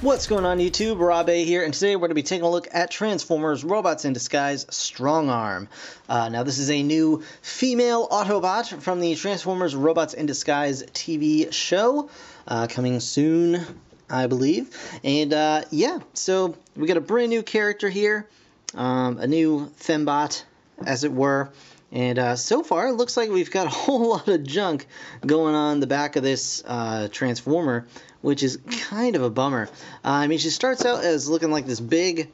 What's going on YouTube? Rob A here, and today we're going to be taking a look at Transformers Robots in Disguise Strongarm. Now this is a new female Autobot from the Transformers Robots in Disguise TV show, coming soon, I believe. And yeah, so we got a brand new character here, a new Fembot, as it were. And so far, it looks like we've got a whole lot of junk going on the back of this Transformer, which is kind of a bummer. I mean, she starts out as looking like this big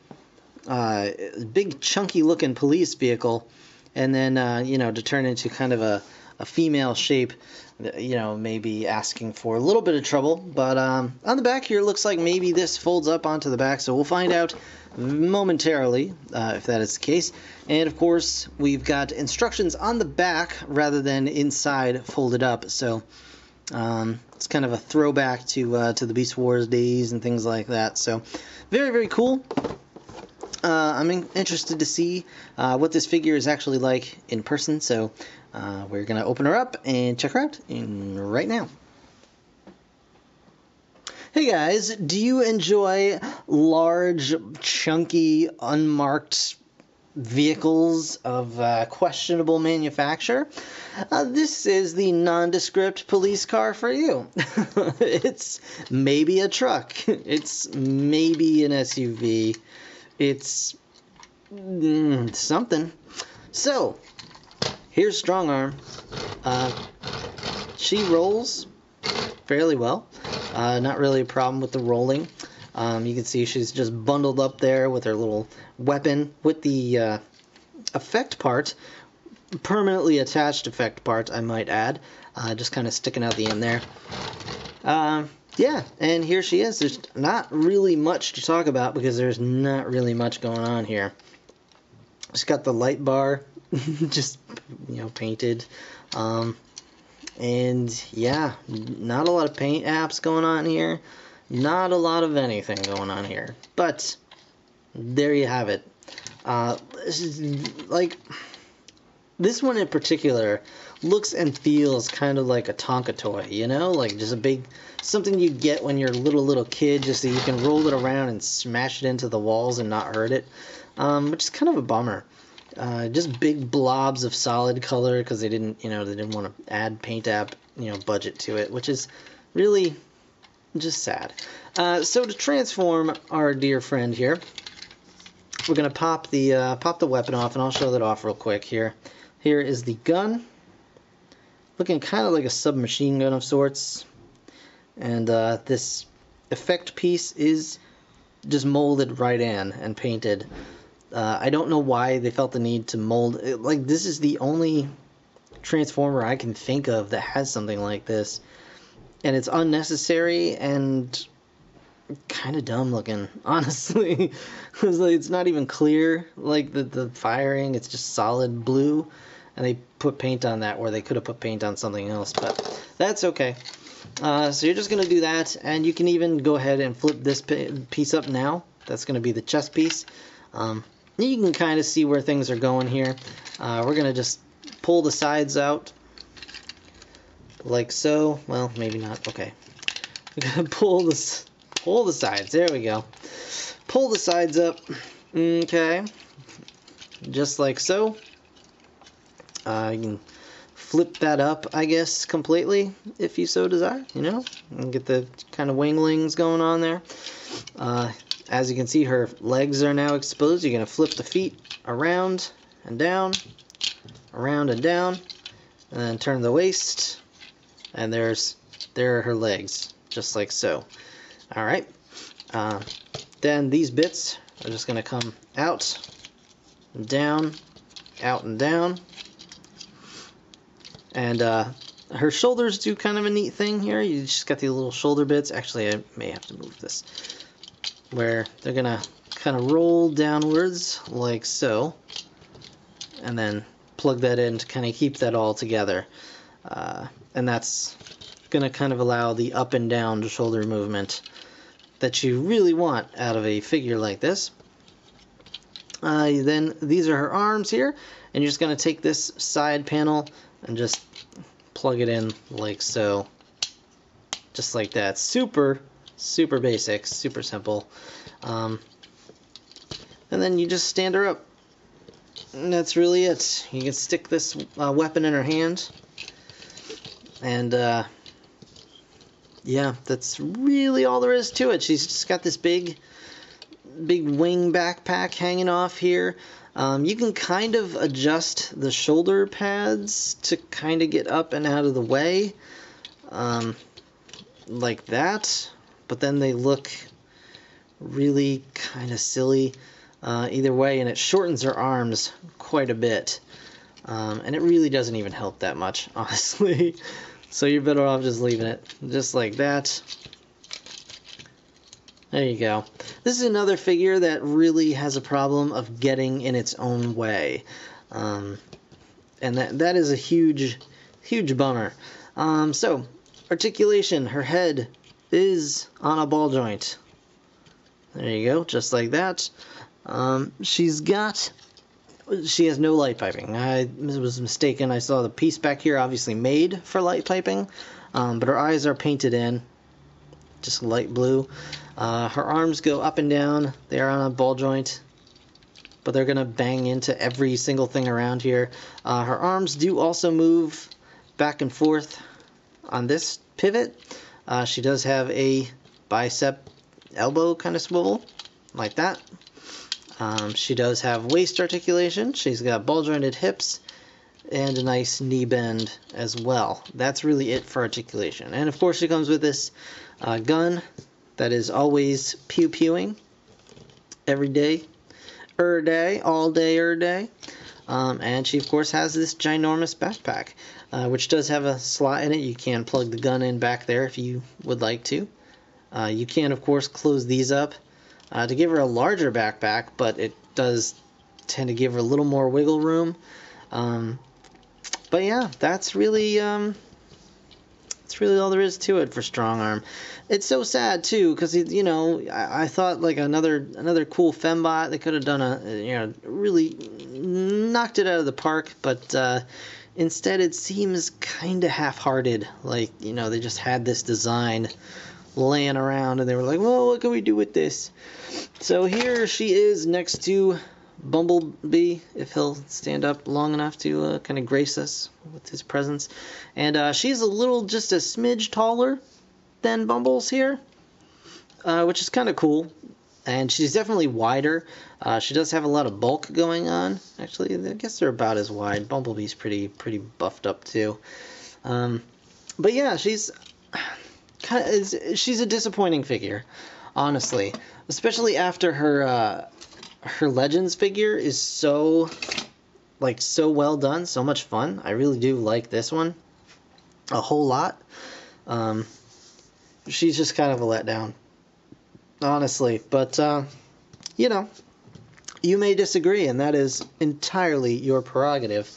chunky-looking police vehicle, and then, you know, to turn into kind of a female shape, you know, maybe asking for a little bit of trouble. But on the back here, it looks like maybe this folds up onto the back, so we'll find out momentarily if that is the case. And of course, we've got instructions on the back rather than inside folded up, so it's kind of a throwback to the Beast Wars days and things like that. So very, very cool. I'm interested to see what this figure is actually like in person, so we're going to open her up and check her out right now. Hey guys, do you enjoy large, chunky, unmarked vehicles of questionable manufacture? This is the nondescript police car for you. It's maybe a truck. It's maybe an SUV. It's something. So, here's Strongarm. She rolls fairly well. Not really a problem with the rolling. You can see she's just bundled up there with her little weapon with the effect part, permanently attached effect part, I might add, just kind of sticking out the end there. Yeah, and here she is. There's not really much to talk about because there's not really much going on here. She's got the light bar just, you know, painted. And yeah, not a lot of paint apps going on here. Not a lot of anything going on here. But there you have it. Like, this one in particular looks and feels kind of like a Tonka toy, you know? Like just a big, something you get when you're a little kid, just so you can roll it around and smash it into the walls and not hurt it. Which is kind of a bummer. Just big blobs of solid color because they didn't want to add paint app, budget to it, which is really just sad. So to transform our dear friend here, we're gonna pop the weapon off, and I'll show that off real quick here. Here is the gun, looking kind of like a submachine gun of sorts, and this effect piece is just molded right in and painted. I don't know why they felt the need to mold it. Like, this is the only Transformer I can think of that has something like this, and it's unnecessary and kind of dumb looking, honestly. It's not even clear, like the firing. It's just solid blue, and they put paint on that where they could have put paint on something else, but that's okay. So you're just gonna do that, and you can even go ahead and flip this piece up now. That's gonna be the chest piece. You can kind of see where things are going here. We're going to just pull the sides out like so. Well, maybe not. Okay. We're going to pull the sides. There we go. Pull the sides up. Okay. Just like so. You can flip that up, I guess, completely if you so desire, and get the kind of winglings going on there. As you can see, her legs are now exposed. You're going to flip the feet around and down, around and down, and then turn the waist, and there are her legs, just like so. Alright, then these bits are just going to come out and down, out and down, and her shoulders do kind of a neat thing here. You just got these little shoulder bits. Actually, I may have to move this, where they're gonna kind of roll downwards like so, and then plug that in to kind of keep that all together, and that's gonna kind of allow the up and down shoulder movement that you really want out of a figure like this. Then these are her arms here, and you're just gonna take this side panel and just plug it in like so, just like that. Super Super basic, super simple. And then you just stand her up. And that's really it. You can stick this weapon in her hand. And, yeah, that's really all there is to it. She's just got this big wing backpack hanging off here. You can kind of adjust the shoulder pads to kind of get up and out of the way. Like that. But then they look really kind of silly either way, and it shortens her arms quite a bit. And it really doesn't even help that much, honestly. So you're better off just leaving it just like that. There you go. This is another figure that really has a problem of getting in its own way. And that is a huge bummer. So, articulation. Her head is on a ball joint. There you go, just like that. She has no light piping. I was mistaken. I saw the piece back here obviously made for light piping, but her eyes are painted in, just light blue. Her arms go up and down. They are on a ball joint, but they're going to bang into every single thing around here. Her arms do also move back and forth on this pivot. She does have a bicep elbow kind of swivel, like that. She does have waist articulation. She's got ball jointed hips and a nice knee bend as well. That's really it for articulation. And of course she comes with this gun that is always pew-pewing every day, all day. And she of course has this ginormous backpack, which does have a slot in it. You can plug the gun in back there if you would like to. You can of course close these up to give her a larger backpack, but it does tend to give her a little more wiggle room. But yeah, that's really all there is to it for Strongarm. It's so sad too, because you know, I thought like another cool fembot. They could have done really knocked it out of the park, but instead it seems kind of half-hearted. Like, you know, they just had this design laying around and they were like, well, what can we do with this? So here she is next to Bumblebee, if he'll stand up long enough to kind of grace us with his presence. And she's just a smidge taller than Bumbles here, which is kind of cool. And she's definitely wider. She does have a lot of bulk going on. Actually, I guess they're about as wide. Bumblebee's pretty buffed up too. But yeah, she's a disappointing figure, honestly, especially after her Legends figure is so well done, so much fun. I really do like this one a whole lot. She's just kind of a letdown, honestly, but you know, you may disagree, and that is entirely your prerogative.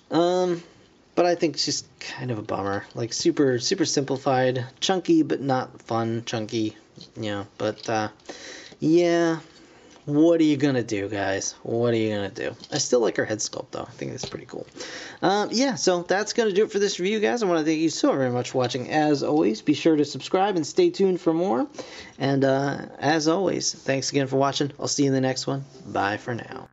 But I think she's kind of a bummer. Like, super simplified, chunky, but not fun chunky, you know. But yeah, what are you gonna do, guys? What are you gonna do? I still like her head sculpt, though. I think it's pretty cool. Yeah, so that's gonna do it for this review, guys. I want to thank you so very much for watching. As always, be sure to subscribe and stay tuned for more. And as always, thanks again for watching. I'll see you in the next one. Bye for now.